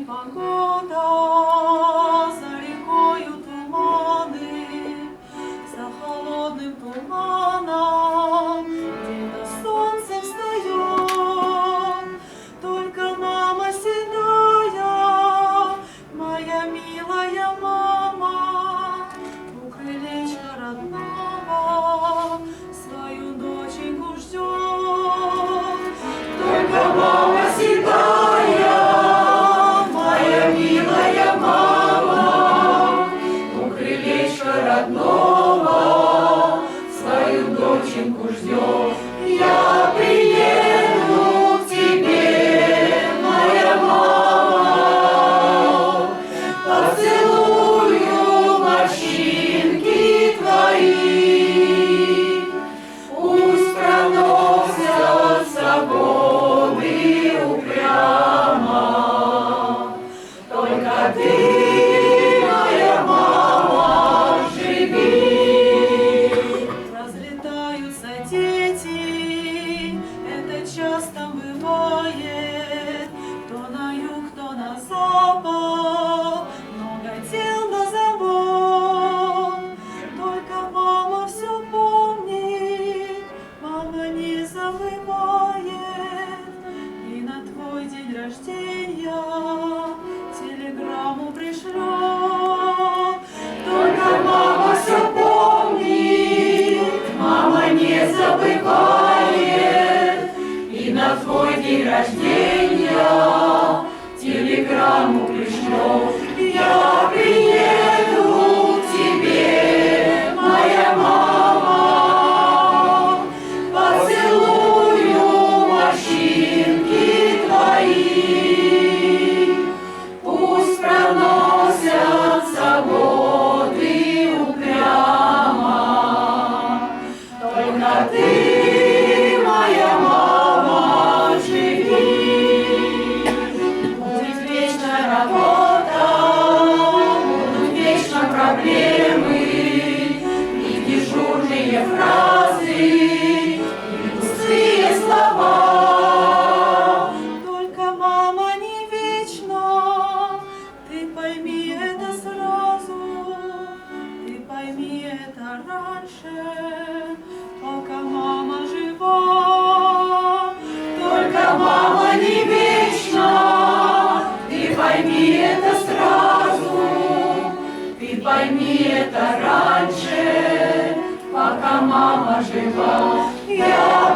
непогода, за рекою туманы, за холодным туманом где-то солнце встает. Только мама седая, моя милая мама, у крылечка родного свою доченьку ждет. Только мама седая, моя милая мама, у крылечка родного свою доченьку ждет. Я приеду к тебе, моя мама, поцелую морщинки твои, пусть проносятся годы упрямо, только ты, моя мама, живи. Разлетаются дети, это часто бывает, кто на юг, кто на запад, много дел на забот. Только мама все помнит, мама не забывает, и на твой день рождения телеграмму пришлет. Только мама все помнит, мама не забывает, и на твой день рождения телеграмму пришлет. Я приеду к тебе, моя мама, поцелую морщинки твои, пусть проносятся годы упрямо, только ты, моя мама, живи. Будет вечно работа, будут вечно проблемы, и дежурные фразы, и пустые слова. Только мама не вечна, ты пойми это сразу, ты пойми это раньше, пока мама жива. Только мама не вечна, ты пойми это сразу, ты пойми это раньше, пока мама жива. Я